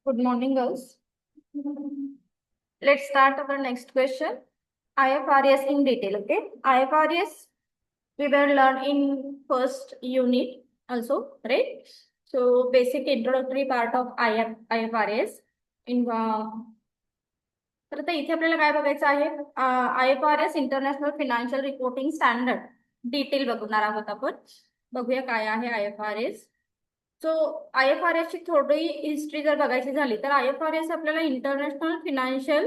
Good morning, girls. Let's start our next question. IFRS in detail, okay? IFRS we will learn in first unit also, right? So basic introductory part of IFRS. तर आता इथे आपल्याला काय बघायचं आहे IFRS international financial reporting standard detail बघणार आहोत आपण. बघूया काय आहे IFRS. सो IFRS ची थोडी हिस्ट्री जर बघायची झाली तर IFRS आपल्याला इंटरनॅशनल फिनान्शियल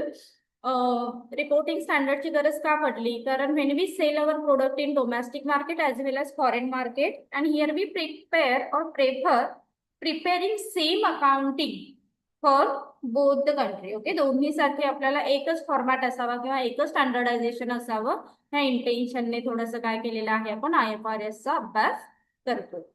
रिपोर्टिंग स्टँडर्डची गरज का पडली? कारण when we sell our product in domestic market as well as foreign market and here we prepare or prefer preparing same accounting for both the country. Okay, दोन्हीसाठी आपल्याला एकच format असावा किंवा एकच स्टँडर्डायझेशन असावं ह्या इंटेन्शनने थोडंसं काय केलेलं आहे आपण IFRS चा अभ्यास करतो.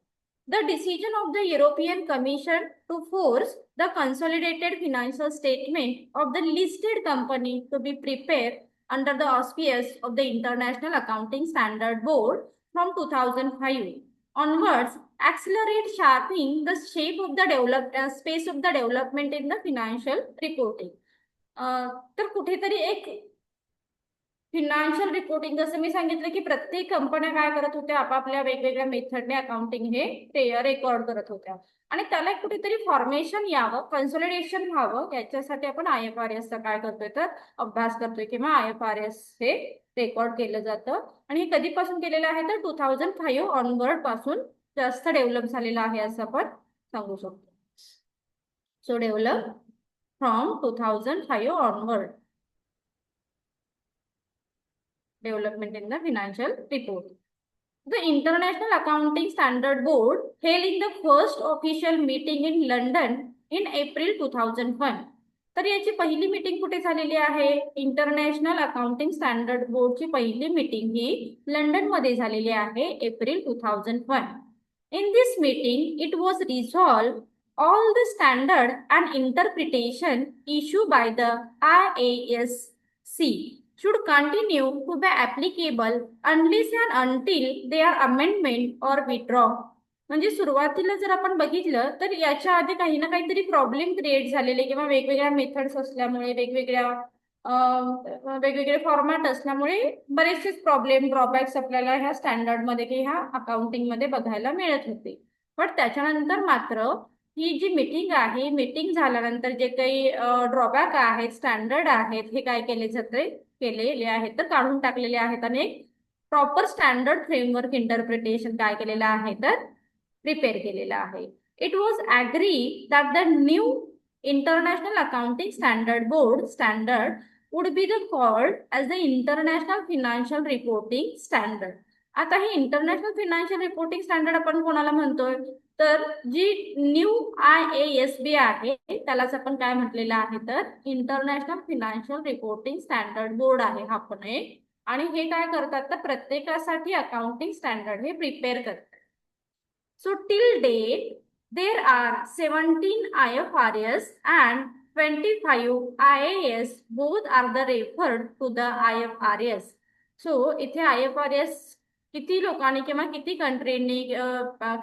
The decision of the European Commission to force the consolidated financial statement of the listed company to be prepared under the auspices of the International Accounting Standard Board from 2005 onwards accelerate sharpening the shape of the space of the development in the financial reporting. तर कुठेतरी एक financial reporting जसं मी सांगितलं की प्रत्येक कंपन्या काय करत होत्या आपापल्या वेगवेगळ्या मेथडने अकाउंटिंग हे रेकॉर्ड करत होत्या आणि त्याला कुठेतरी फॉर्मेशन यावं, कन्सोलिडेशन व्हावं याच्यासाठी आपण IFRS चा काय करतोय तर अभ्यास करतोय किंवा IFRS हे रेकॉर्ड केलं जातं. आणि हे कधीपासून केलेलं आहे तर 2005 ऑनवर्ड पासून जास्त डेव्हलप झालेलं आहे असं आपण सांगू शकतो. So develop from 2005 onward. Development in the financial report. The International Accounting Standard Board held in the first official meeting in London in April 2001. तर याची पहिली मीटिंग कुठे झालेली आहे? इंटरनॅशनल अकाउंटिंग स्टँडर्ड बोर्डची पहिली मीटिंग ही लंडन मध्ये झालेली आहे April 2001. In this meeting, it was resolved all the standard and interpretation issued by the IASC should continue to be applicable unless and until their amendment or withdraw. म्हणजे सुरुवातीला जर आपण बघितलं तर याच्या आधी काही ना काहीतरी प्रॉब्लेम क्रिएट झालेले किंवा वेगवेगळ्या मेथड्स असल्यामुळे वेगवेगळे फॉर्मॅट असल्यामुळे बरेचसे प्रॉब्लेम ड्रॉबॅक्स आपल्याला ह्या स्टँडर्ड मध्ये किंवा ह्या अकाउंटिंग मध्ये बघायला मिळत होते. पण त्याच्यानंतर मात्र ही जी मीटिंग आहे, मीटिंग झाल्यानंतर जे काही ड्रॉबॅक आहेत, स्टँडर्ड आहेत, हे काय केलेले आहेत तर काढून टाकलेले आहेत आणि एक प्रॉपर स्टँडर्ड फ्रेमवर्क इंटरप्रिटेशन काय केलेलं आहे तर प्रिपेअर केलेलं आहे. It was agree that the new international accounting standard board standard would be the called as the international financial reporting standard. आता हे इंटरनॅशनल फिनान्शियल रिपोर्टिंग स्टँडर्ड आपण कोणाला म्हणतोय तर जी न्यू IASB आहे त्यालाच आपण काय म्हटलेलं आहे तर international financial reporting standard board आहे हा पण एक. आणि हे काय करतात तर प्रत्येकासाठी अकाउंटिंग स्टँडर्ड हे प्रिपेअर करतात. So till date there are 17 IFRS and 25 IAS. both are the referred to the IFRS. So इथे IFRS किती लोकांनी किंवा किती कंट्रीनी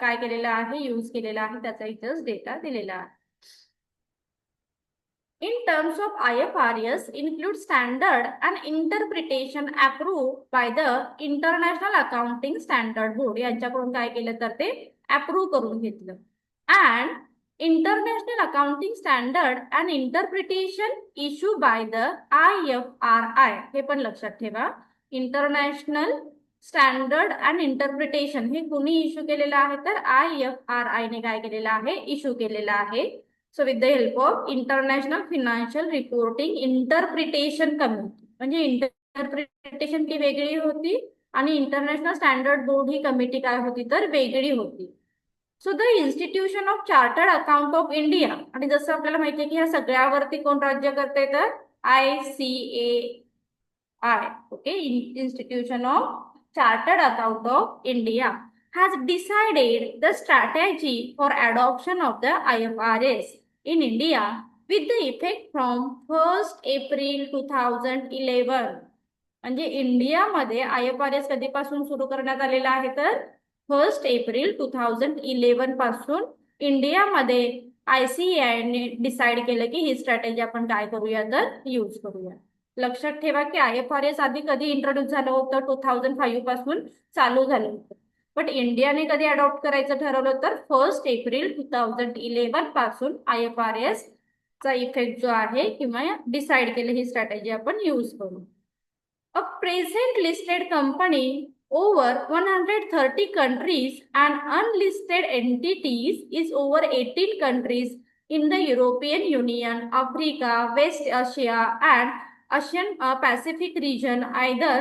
काय केलेलं आहे यूज केलेला आहे त्याचा इथंच डेटा दिलेला आहे. In terms of IFRS include standard and interpretation approved by the International Accounting Standard Board. यांच्याकडून काय केलं तर ते अप्रूव्ह करून घेतलं. And International Accounting Standard and Interpretation issued by the IFRI. हे पण लक्षात ठेवा. इंटरनॅशनल स्टँडर्ड अँड इंटरप्रिटेशन हे कुणी इश्यू केलेलं आहे तर IFRI ने काय केलेलं आहे इश्यू केलेलं आहे. So with the help of international financial reporting interpretation committee. म्हणजे इंटरप्रिटेशन ती वेगळी होती आणि इंटरनॅशनल स्टँडर्ड बोर्ड ही कमिटी काय होती तर वेगळी होती. So the institution of chartered account of India. आणि जसं आपल्याला माहिती आहे की ह्या सगळ्यावरती कोण राज्य करते तर ICAI. Okay, institution of chartered account of India has decided the strategy for adoption of the IFRS in India with the effect from 1st April 2011. म्हणजे इंडियामध्ये IFRS कधीपासून सुरू करण्यात आलेला आहे तर 1st April 2011 पासून इंडियामध्ये ICAI ने डिसाइड केलं की ही स्ट्रॅटेजी आपण काय करूया तर यूज करूया. लक्षात ठेवा की IFRS आधी कधी इंट्रोड्यूस झालं होतं, 2005 पासून चालू झालं होतं. बट इंडियाने कधी अडॉप्ट करायचं ठरवलं तर 1 एप्रिल 2011 पासून IFRS चा इफेक्ट जो आहे किंवा डिसाइड केलं ही स्ट्रॅटेजी आपण यूज करू. A present listed company over 130 countries and unlisted entities is over 18 countries in the European Union, Africa, West Asia, and Asian Pacific region either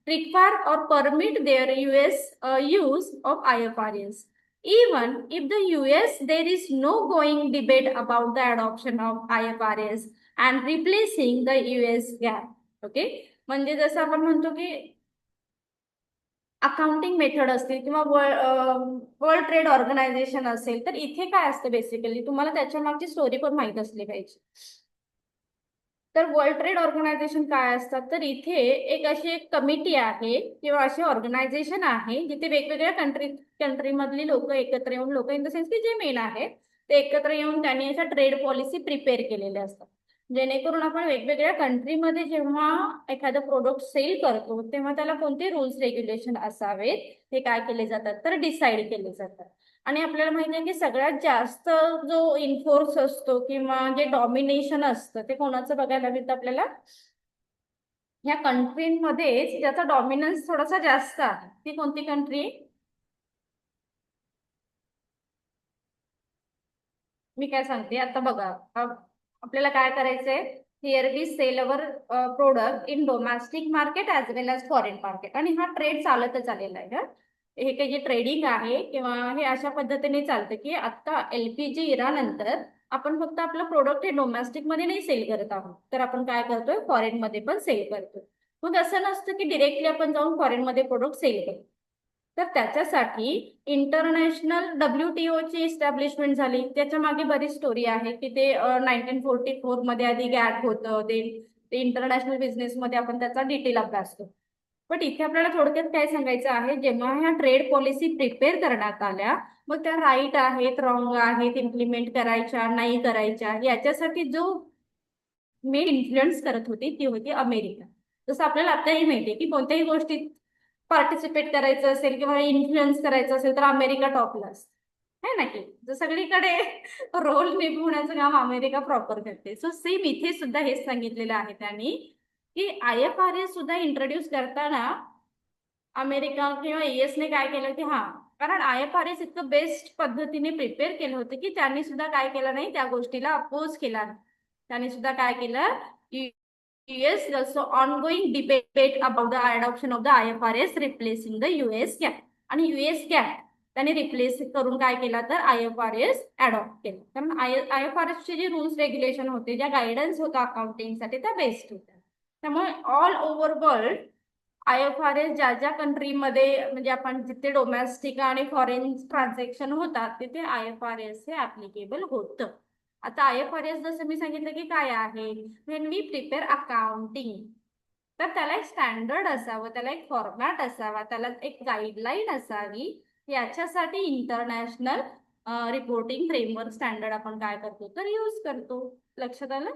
require or permit their use of IFRS. Even if the US, there is no going debate about the adoption of IFRS and replacing the US GAAP. Okay. म्हणजे जसं आपण म्हणतो की accounting method असतील किंवा world trade organisation असेल, तर इथे काय असतं बेसिकली, तुम्हाला त्याच्या मागची स्टोरी पण माहित असली पाहिजे. तर वर्ल्ड ट्रेड ऑर्गनायझेशन काय असतात, तर इथे एक अशी एक कमिटी आहे किंवा अशी ऑर्गनायझेशन आहे जिथे वेगवेगळ्या कंट्रीमधली लोक एकत्र येऊन, लोक इन द सेन्स की जे मेन आहे ते एकत्र येऊन त्यांनी अशा ट्रेड पॉलिसी प्रिपेअर केलेल्या असतात, जेणेकरून आपण वेगवेगळ्या कंट्रीमध्ये जेव्हा एखादं प्रोडक्ट सेल करतो तेव्हा त्याला कोणते रूल्स रेग्युलेशन असावेत हे काय केले जातात तर डिसाईड केले जातात. आणि आपल्याला माहिती आहे की सगळ्यात जास्त जो इन्फोर्स असतो किंवा जे डॉमिनेशन असतं ते कोणाचं बघायला मिळतं आपल्याला, ह्या कंट्रीमध्ये ज्याचा डॉमिनन्स थोडासा जास्त आहे ती कोणती कंट्री? मी काय सांगते आता बघा, आपल्याला काय करायचंय, here we sell our product in domestic market as well as foreign market, आणि हा ट्रेड चालतच आलेला आहे. हे काही जे ट्रेडिंग आहे किंवा हे अशा पद्धतीने चालतं की आता LPG इरानंतर आपण फक्त आपलं प्रोडक्ट हे डोमेस्टिक मध्ये नाही सेल करत आहोत, तर आपण काय करतोय फॉरेन मध्ये पण सेल करतोय. मग असं नसतं की डिरेक्टली आपण जाऊन फॉरेन मध्ये प्रोडक्ट सेल करतो. तर त्याच्यासाठी इंटरनॅशनल WTO ची इस्टॅब्लिशमेंट झाली. त्याच्या मागे बरीच स्टोरी आहे की ते 1944 मध्ये आधी गॅट होतं, ते इंटरनॅशनल बिझनेस मध्ये आपण त्याचा डिटेल अभ्यास करतो. पण इथे आपल्याला थोडक्यात काय सांगायचं आहे, जेव्हा ह्या ट्रेड पॉलिसी प्रिपेअर करण्यात आल्या मग त्या राईट आहेत, रॉंग आहेत, इम्प्लिमेंट करायच्या नाही करायच्या, याच्यासाठी जो मेन इन्फ्लुएन्स करत होती ती होती अमेरिका. जसं आपल्याला आताही माहितीये की कोणत्याही गोष्टीत पार्टिसिपेट करायचं असेल किंवा इन्फ्लुएन्स करायचं असेल तर अमेरिका टॉपला असते, है ना की जर सगळीकडे रोल निभवण्याचं काम अमेरिका प्रॉपर करते. सो सेम इथे सुद्धा हेच सांगितलेलं आहे त्यांनी की IFRS सुद्धा इंट्रोड्यूस करताना अमेरिका किंवा US ने काय केलं की हा, कारण IFRS इतकं बेस्ट पद्धतीने प्रिपेअर केलं होतं की त्यांनी सुद्धा काय केलं नाही, त्या गोष्टीला अपोज केला. त्यांनी सुद्धा काय केलं, US also ongoing debate about the adoption of the IFRS replacing the US GAAP, आणि US GAAP त्यांनी रिप्लेस करून काय केला तर IFRS अडॉप्ट केलं. कारण IFRS चे जे रूल्स रेग्युलेशन होते, ज्या गायडन्स होता अकाउंटिंगसाठी त्या बेस्ट होत्या. त्यामुळे ऑल ओव्हर वर्ल्ड IFRS ज्या ज्या कंट्रीमध्ये म्हणजे आपण जिथे डोमेस्टिक आणि फॉरेन ट्रान्झॅक्शन होतात तिथे IFRS हे ऍप्लिकेबल होतं. आता IFRS जसं मी सांगितलं की काय आहे, व्हेन वी प्रिपेअर अकाउंटिंग तर त्याला एक स्टँडर्ड असावं, त्याला एक फॉर्मॅट असावा, त्याला एक गाईडलाईन असावी. याच्यासाठी इंटरनॅशनल रिपोर्टिंग फ्रेमवर्क स्टँडर्ड आपण काय करतो तर यूज करतो. लक्षात आलं?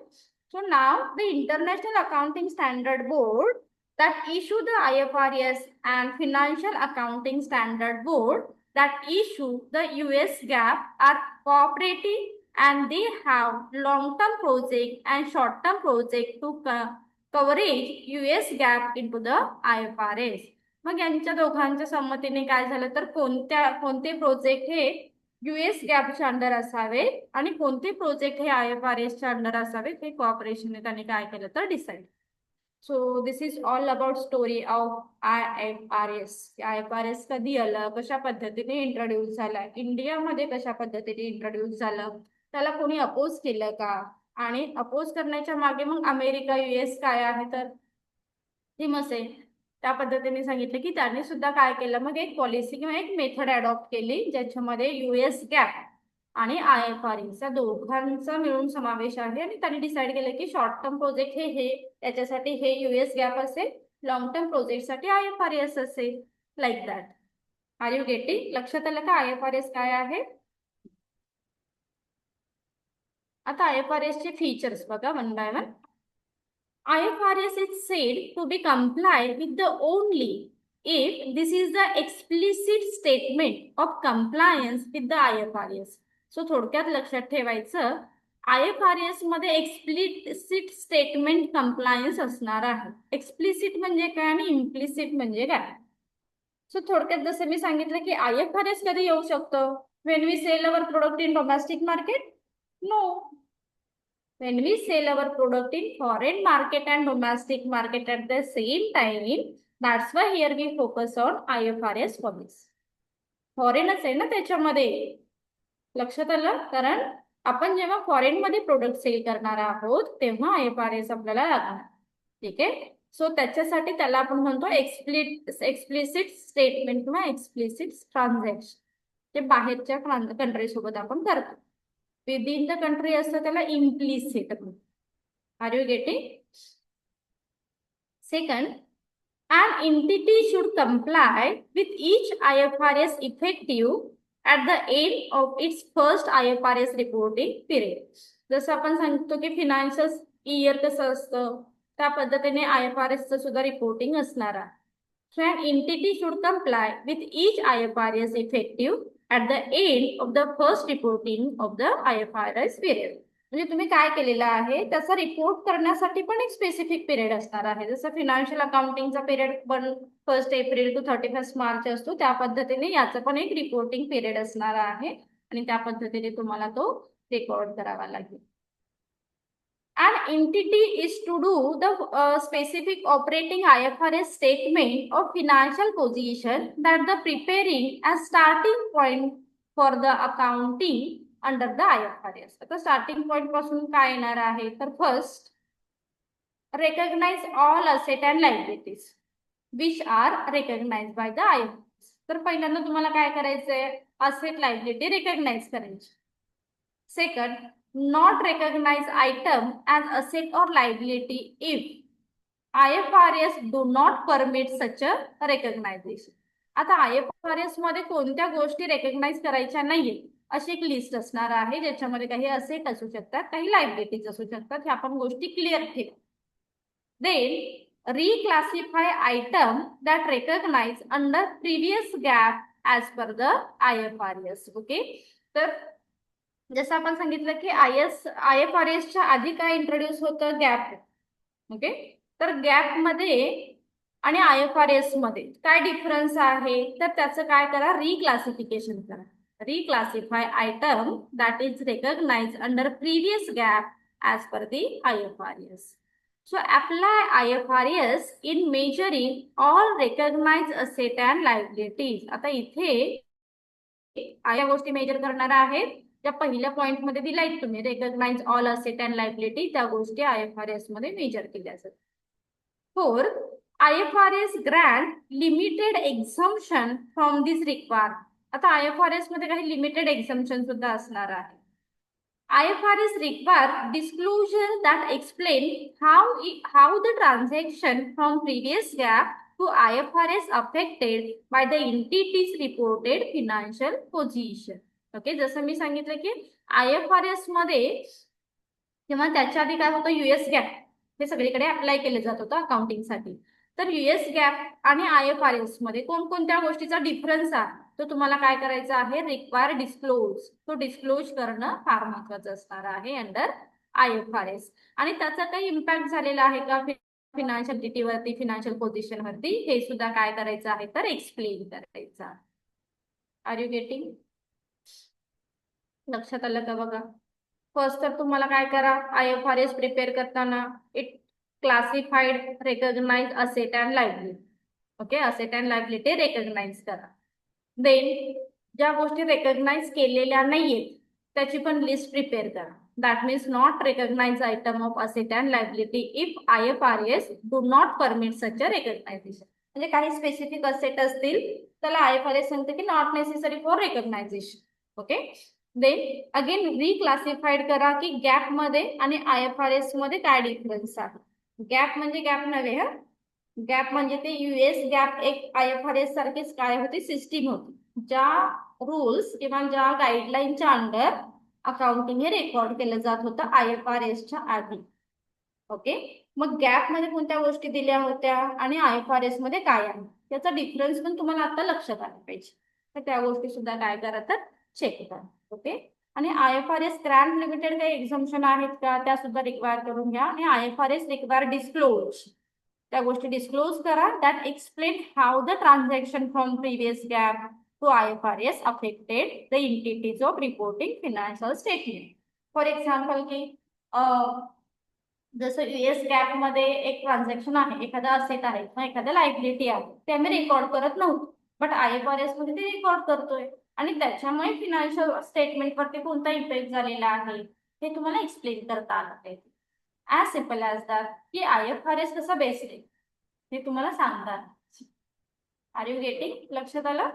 So now the international accounting standard board that issue the IFRS and Financial Accounting Standard Board that issue the US GAAP are cooperating and they have long-term project and short-term project to coverage US GAAP into the IFRS. मग यांच्या दोघांच्या संमतीने काय झालं तर कोणते project हे US गॅपच्या under असावे आणि कोणते प्रोजेक्ट हे IFRS च्या अंडर असावे हे कॉपरेशनने त्यांनी काय केलं तर decide. So this is all about story of IFRS. IFRS कधी आलं, कशा पद्धतीने इंट्रोड्यूस झाला, इंडियामध्ये कशा पद्धतीने इंट्रोड्यूस झालं, त्याला कोणी अपोज केलं का, आणि अपोज करण्याच्या मागे मग अमेरिका US काय आहे तर फेमस आहे. त्या पद्धतीने सांगितलं की त्यांनी सुद्धा काय केलं, मग एक पॉलिसी किंवा एक मेथड अडॉप्ट केली ज्याच्यामध्ये US गॅप आणि IFRS या दोघांचा मिळून समावेश आहे. आणि त्यांनी डिसाईड केलं की शॉर्ट टर्म प्रोजेक्ट हे त्याच्यासाठी हे US गॅप असेल, लॉंग टर्म प्रोजेक्टसाठी IFRS असेल, like that. Are you getting? लक्षात आलं का IFRS काय आहे? आता IFRS चे फीचर्स बघा one by one. IFRS is said to be complied with the only if this is the explicit statement of compliance with the IFRS. So थोडक्यात लक्षात ठेवायचं, IFRS मध्ये एक्सप्लिसिट स्टेटमेंट कंप्लायन्स असणार आहे. एक्सप्लिसिट म्हणजे काय आणि इम्प्लिसिट म्हणजे काय. सो थोडक्यात जसं मी सांगितलं की IFRS कधी येऊ शकतो, when we sell our product in domestic market? No. When we sell our product in foreign market and domestic market at the same time, that's why here we focus on IFRS for this. फॉरेनच आहे ना त्याच्यामध्ये, लक्षात आलं. कारण आपण जेव्हा foreign मध्ये product sale करणार आहोत तेव्हा IFRS आपल्याला लागणार. ठीक आहे. सो त्याच्यासाठी त्याला आपण म्हणतो एक्सप्लिसिट स्टेटमेंट किंवा एक्सप्लिसिट ट्रान्झॅक्शन, जे बाहेरच्या कंट्री सोबत आपण करतो. विदिन द कंट्री असतं त्याला implicit. Are you getting? Second, an entity should comply with each IFRS effective at the end of its first IFRS reporting period. जसं आपण सांगतो की फिनान्शियल इयर कसं असतं त्या पद्धतीने IFRS चं सुद्धा रिपोर्टिंग असणार आहे. So an entity should comply with each IFRS effective at the end of the first reporting of the IFRS period. म्हणजे तुम्ही काय केलेलं आहे त्याचा रिपोर्ट करण्यासाठी पण एक स्पेसिफिक पिरियड असणार आहे. जसं फिनान्शियल अकाउंटिंगचा पिरियड पण 1 एप्रिल टू 31 मार्च असतो, त्या पद्धतीने याचं पण एक रिपोर्टिंग पिरियड असणार आहे आणि त्या पद्धतीने तुम्हाला तो रेकॉर्ड करावा लागेल. An entity is to do the specific operating IFRS statement of financial position that the preparing as starting point for the accounting under the IFRS. आता स्टार्टिंग पॉइंट पासून काय येणार आहे तर first, recognize all asset and liabilities which are recognized by the IFRS. तर पहिल्यांदा तुम्हाला काय करायचंय, असेट लायबिलिटी रेकग्नाइज करायची. Second, not recognize item as asset or liability if IFRS do not permit such a recognition. आता IFRS मध्ये कोणत्या गोष्टी रेकग्नाइज करायच्या नाहीये अशी एक लिस्ट असणार आहे, ज्याच्यामध्ये काही असेट असू शकतात, काही लायबिलिटीज असू शकतात. ह्या आपण गोष्टी क्लिअर ठेवू. Then reclassify item that recognize under previous GAAP as per the IFRS. Okay. तर जसं आपण सांगितलं की IFRS च्या आधी काय इंट्रोड्यूस होतं, गॅप. ओके. तर गॅप मध्ये आणि IFRS मध्ये काय डिफरन्स आहे तर त्याचं काय करा, रिक्लासिफिकेशन करा. Reclassify item that is recognised under previous GAAP as per the IFRS. So apply IFRS in measuring all recognized asset and liabilities. आता इथे या गोष्टी मेजर करणार आहेत त्या पहिल्या पॉइंट मध्ये दिलाय तुम्ही, recognise all asset and liability, त्या गोष्टी IFRS मध्ये मेजर केल्या जातात. Fourth, IFRS grant limited exemption from this requirement. आता IFRS मध्ये काही लिमिटेड एक्झम्पशन सुद्धा असणार आहे. IFRS require disclosure that explain how the transaction from previous GAAP to IFRS affected by the entity's reported financial position. Okay. जसं मी सांगितलं की IFRS मध्ये किंवा त्याच्या आधी काय होतं, US GAAP हे सगळीकडे अप्लाय केले जात होतं अकाउंटिंगसाठी. तर US GAAP आणि IFRS मध्ये कोणकोणत्या गोष्टीचा डिफरन्स आहे तो तुम्हाला काय करायचं आहे, रिक्वायर डिस्क्लोज. तो डिस्क्लोज करणं फार महत्वाचं असणार आहे अंडर IFRS. आणि त्याचा काही इम्पॅक्ट झालेला आहे का फिनान्शियल वरती, फिनान्शियल पोझिशन वरती, हे सुद्धा काय करायचं आहे तर एक्सप्लेन करायचं. Are you getting? लक्षात आलं का बघा. फर्स्ट तर तुम्हाला काय करा, IFRS प्रिपेअर करताना it classified recognise asset and liability. Okay. Asset and liability recognise करा. देन ज्या गोष्टी रेकग्नाइज केलेल्या नाहीयेत त्याची पण लिस्ट प्रिपेअर करा. That means not recognise item of asset and liability if IFRS do not permit such a recognisation. म्हणजे काही स्पेसिफिक असेट असतील त्याला IFRS सांगते की not necessary for recognisation. Okay. Then again reclassified करा की गॅप मध्ये आणि IFRS मध्ये काय डिफरन्स आहे. गॅप म्हणजे गॅप नव्हे, हा गॅप म्हणजे ते US गॅप एक IFRS सारखीच काय होती, सिस्टीम होती, ज्या रूल्स किंवा ज्या गाईडलाईनच्या अंडर अकाउंटिंग हे रेकॉर्ड केलं जात होतं IFRS च्या आधी. ओके, मग गॅप मध्ये कोणत्या गोष्टी दिल्या होत्या आणि IFRS मध्ये काय आहे याचा डिफरन्स पण तुम्हाला आता लक्षात आला पाहिजे. तर त्या गोष्टी सुद्धा काय करा तर चेक करा. ओके, आणि IFRS ग्रँड लिमिटेड काही एक्झम्पशन आहेत का त्या सुद्धा रिक्वायर करून घ्या. आणि IFRS रिक्वायर डिस्क्लोज, त्या गोष्टी डिस्क्लोज करा. That explain how the transaction from previous GAAP to IFRS affected the entities of reporting financial statement. For example की जसं US गॅप मध्ये एक ट्रान्झॅक्शन आहे, एखादा असेट आहे किंवा एखाद्या लायबिलिटी आहे, ते आम्ही रेकॉर्ड करत नव्हतो, बट IFRS मध्ये ते रेकॉर्ड करतोय आणि त्याच्यामुळे फिनान्शियल स्टेटमेंट वरती कोणता इफेक्ट झालेला आहे हे तुम्हाला एक्सप्लेन करता आलं पाहिजे. ऍज सिम्पल ऍज दॅट की IFRS कसा बेस्ड आहे हे तुम्हाला सांगतात. Are you getting? लक्षात आलं?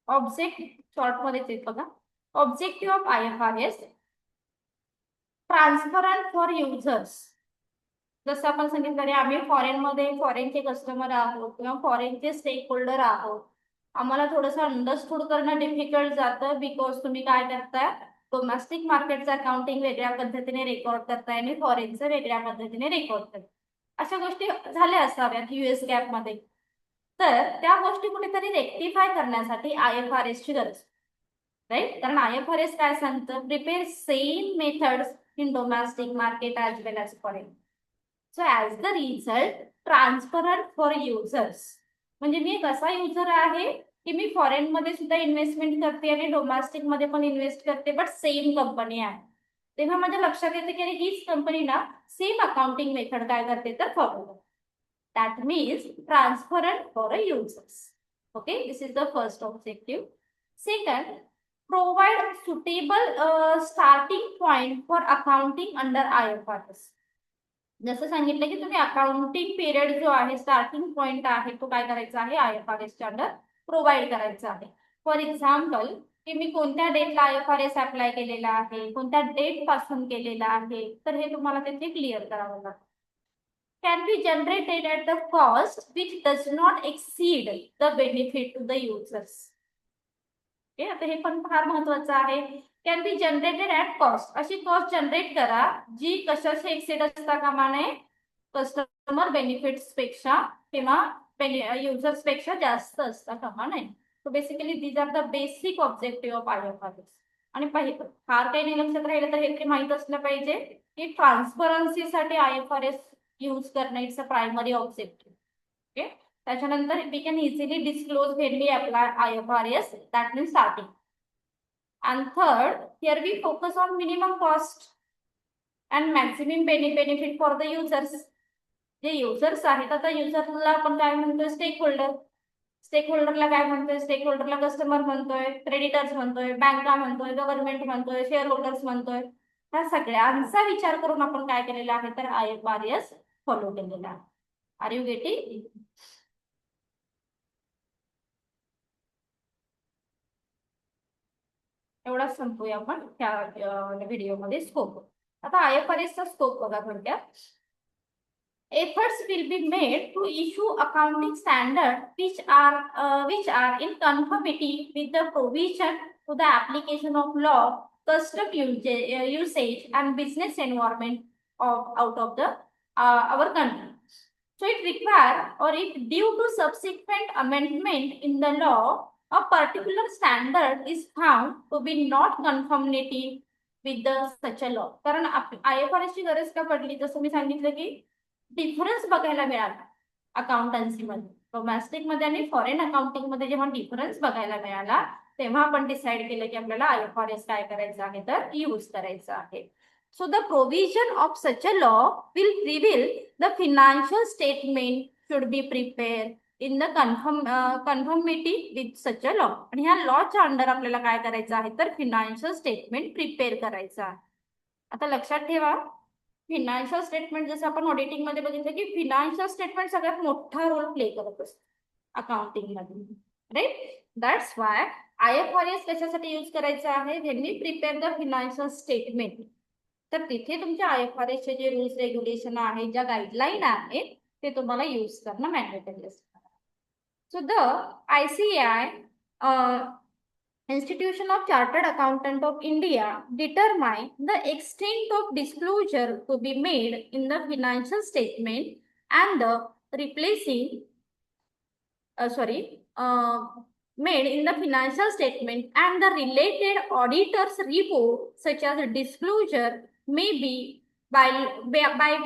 ऑब्जेक्ट शॉर्ट मध्येच येत बघा. Objective of IFRS transparent for users. जसं आपण सांगितलं रे, आम्ही फॉरेनचे कस्टमर आहोत किंवा फॉरेनचे स्टेक होल्डर आहोत, आम्हाला थोडंसं अंडरस्टूड करणं डिफिकल्ट जातं बिकॉज तुम्ही काय करताय, डोमेस्टिक मार्केटचं अकाउंटिंग वेगळ्या पद्धतीने रेकॉर्ड करताय आणि फॉरेनचं वेगळ्या पद्धतीने रेकॉर्ड करताय. अशा गोष्टी झाल्या असाव्यात US गॅप मध्ये. तर त्या गोष्टी कुठेतरी रेक्टिफाय करण्यासाठी IFRS ची गरज, राईट? कारण IFRS काय सांगतं, prepare same methods in domestic market as well as foreign. So as the result transparent for users, म्हणजे मी एक असा युजर आहे की मी फॉरेन मध्ये सुद्धा इन्व्हेस्टमेंट करते आणि डोमेस्टिक मध्ये पण इन्व्हेस्ट करते, बट सेम कंपनी आहे. तेव्हा माझ्या लक्षात येते की हीच कंपनी ना सेम अकाउंटिंग मेथड काय करते तर फॉलो करते. That means transparent for a users. Okay, this is the first objective. Second, provide suitable starting point for accounting under IFRS. जसं सांगितलं की तुम्ही अकाउंटिंग पिरियड जो आहे, स्टार्टिंग पॉइंट आहे, तो काय करायचा आहे IFRS च्या अंडर प्रोव्हाइड करायचा आहे. फॉर एक्झाम्पल की मी कोणत्या डेटला IFRS अप्लाय केलेला आहे, कोणत्या डेट पासून केलेला आहे, तर हे तुम्हाला तिथे क्लिअर करावं लागतं. Can be generated at the cost which does not exceed the benefit to the users. Okay, आता हे पण फार महत्वाचं आहे. Can be generated at cost, अशी कॉस्ट जनरेट करा जी कशाशी एक्सीड असता कामा नये, कस्टमर बेनिफिट्स पेक्षा किंवा युजर्स पेक्षा जास्त असता कामा नये. So basically these are the basic objective of IFRS. आणि फार काही नाही लक्षात राहिलं तर हे माहित असलं पाहिजे की ट्रान्सपरन्सीसाठी IFRS यूज करणं it's a primary objective. Okay, त्याच्यानंतर we can easily disclose when we apply IFRS, that means starting. And third, here we focus on minimum cost and maximum benefit for the users. जे users आहेत, आता युजरला आपण काय म्हणतोय, stake holder. Stake होल्डरला काय म्हणतोय, स्टेक होल्डरला कस्टमर म्हणतोय, क्रेडिटर्स म्हणतोय, बँका म्हणतोय, गव्हर्नमेंट म्हणतोय, शेअर होल्डर्स म्हणतोय. ह्या सगळ्यांचा विचार करून आपण काय केलेला आहे तर IFRS फॉलो केलेला आहे. Are you getting? एवढाच संपूया आपण त्या व्हिडिओमध्ये स्कोप. आता IFRS चा स्कोप बघा थोडक्यात. Efforts will be made to issue accounting standards which are in conformity with the provision to the application of law, custom usage and business environment out of the our country. So it requires, or if due to subsequent amendment in the law, a particular standard is found to be not conformity with the such a law. कारण IFRS ची गरज का पडली, जसं मी सांगितलं की difference बघायला मिळाला अकाउंटन्सी मध्ये, डोमेस्टिक मध्ये आणि फॉरेन अकाउंटिंग मध्ये जेव्हा डिफरन्स बघायला मिळाला तेव्हा आपण डिसाइड केलं की आपल्याला IFRS काय करायचं आहे तर यूज करायचं आहे. So the provision of such a law will reveal the financial statement should be prepared in the conformity with such a law. आणि ह्या लॉच्या अंडर आपल्याला काय करायचं आहे तर फिनान्शियल स्टेटमेंट प्रिपेअर करायचं आहे. आता लक्षात ठेवा, फिनान्शियल स्टेटमेंट जसं आपण ऑडिटिंग मध्ये बघितलं की फिनान्शियल स्टेटमेंट सगळ्यात मोठा रोल प्ले करत असतो अकाउंटिंग मध्ये, राईट? दॅट्स वाय IFRS कशासाठी यूज करायचं आहे, when we prepare the financial statement. तर तिथे तुमच्या IFRS चे जे रूल्स रेग्युलेशन आहेत, ज्या गाईडलाईन आहेत ते तुम्हाला यूज करणं मॅन्डेटरी असतं. So the ICAI Institution of Chartered Accountant of India determine the extent of disclosure to be made in the financial statement and the replacing made in the financial statement and the related auditor's report such as a disclosure may be by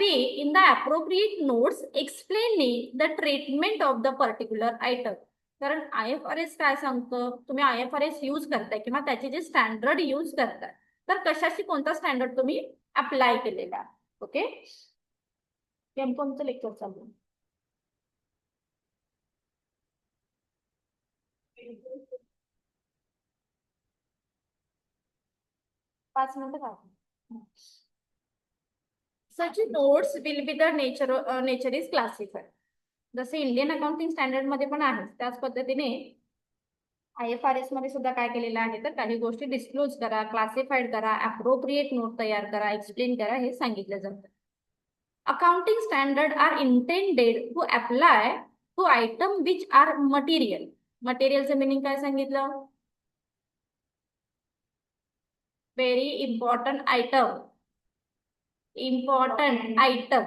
way in the appropriate notes explaining the treatment of the particular item. कारण IFRS काय सांगतं, तुम्ही IFRS use करताय किंवा त्याचे जे standard use करताय तर कशाशी कोणता स्टँडर्ड तुम्ही अप्लाय केलेला. ओके, कोणतं लेक्चर चालू आहे? 5 मिनिटं का? Such notes will be the nature is classified. जसे इंडियन अकाउंटिंग स्टँडर्ड मध्ये पण आहे त्याच पद्धतीने IFRS मध्ये सुद्धा काय केलेलं आहे तर काही गोष्टी डिस्क्लोज करा, क्लासिफाईड करा, अप्रोप्रिएट नोट तयार करा, एक्सप्लेन करा हे सांगितलं जातं. Accounting standard are intended to apply to item which are material. मटेरियलचं मिनिंग काय सांगितलं? Very important item. Important item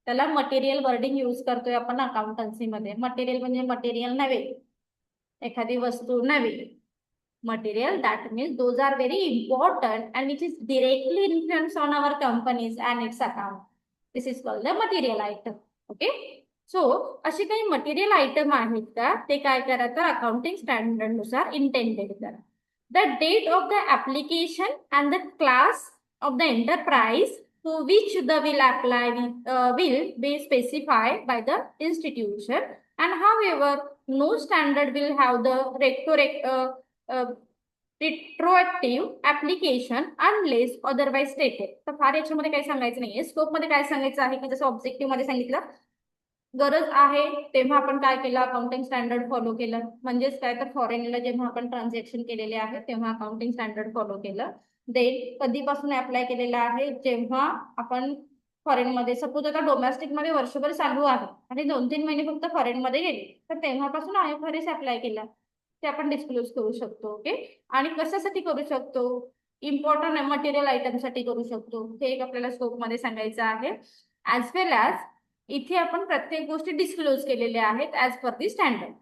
त्याला मटेरियल वर्डिंग यूज करतोय आपण अकाउंटन्सी मध्ये. मटेरियल म्हणजे मटेरियल नव्हे, एखादी वस्तू नव्हे. Material that means those are very important and which is directly influence on our companies and its account. This is called the material item. Okay, so अशी काही मटेरियल आयटम आहेत का ते काय करा तर अकाउंटिंग स्टँडर्ड नुसार इंटेंडेड करा. The date of the application and the class of the enterprise to which the will apply will be specified by the institution, and however no standard will have the retroactive application unless otherwise stated. तर फार याच्यामध्ये काही सांगायचं नाहीये. Scope मध्ये काय सांगायचं आहे की जसं ऑब्जेक्टिव्ह मध्ये सांगितलं गरज आहे तेव्हा आपण काय केलं अकाउंटिंग स्टँडर्ड फॉलो केलं. म्हणजेच काय तर फॉरेनला जेव्हा आपण ट्रान्झॅक्शन केलेले आहे तेव्हा अकाउंटिंग स्टँडर्ड फॉलो केलं. देन कधीपासून अप्लाय केलेला आहे जेव्हा आपण फॉरेन मध्ये, सपोज आता डोमेस्टिक मध्ये वर्षभर चालू आहे आणि 2-3 महिने फक्त फॉरेन मध्ये गेले तर तेव्हापासून IFRS अप्लाय केला ते आपण डिस्क्लोज करू शकतो. ओके, आणि कशासाठी करू शकतो? इम्पॉर्टंट मटेरियल आयटम साठी करू शकतो. हे एक आपल्याला स्कोप मध्ये सांगायचं आहे. ऍज वेल ऍज इथे आपण प्रत्येक गोष्टी डिस्क्लोज केलेल्या आहेत ऍज पर दी स्टँडर्ड.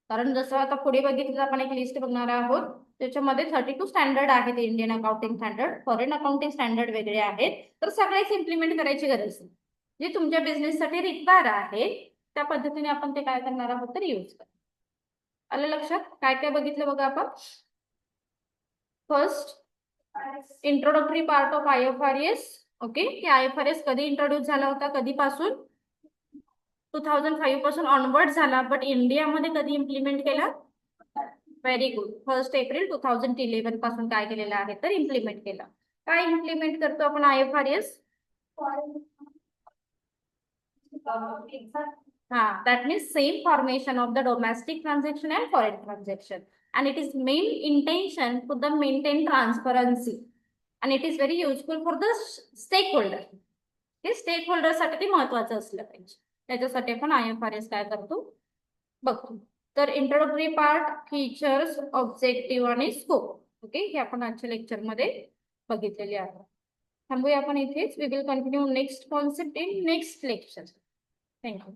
कारण जसं आता पुढे बघितलं आपण एक लिस्ट बघणार आहोत त्याच्यामध्ये 32 स्टँडर्ड आहेत Indian accounting standard. Foreign accounting standard वेगळे आहेत. तर सगळेच इम्प्लिमेंट करायची गरज नाही. जे तुमच्या बिझनेससाठी रिक्वायर आहे त्या पद्धतीने आपण ते काय करणार आहोत तर यूज करा. आलं लक्षात? काय काय बघितलं बघा आपण. First, introductory part of IFRS. Okay, की IFRS कधी इंट्रोड्यूस झाला होता, कधीपासून? 2005 पासून ऑनवर्ड झाला. बट इंडियामध्ये कधी इम्प्लिमेंट केला? व्हेरी गुड, 1 एप्रिल 2011 पासून काय केलेलं आहे तर इम्प्लिमेंट केलं. काय इम्प्लिमेंट करतो आपण IFRS? that means same formation of the domestic transaction and foreign transaction, and it is main intention to the maintain transparency, and it is very useful for the stakeholder. हे stakeholder साठी ते महत्वाचं असलं पाहिजे. त्याच्यासाठी आपण IFRS काय करतो बघतो. तर इंट्रोडक्टरी पार्ट, फीचर्स, ऑब्जेक्टिव्ह आणि स्कोप. ओके, हे आपण आजच्या लेक्चर मध्ये बघितलेले आहे. थांबूया आपण इथेच. We will continue next concept in next lecture. Thank you.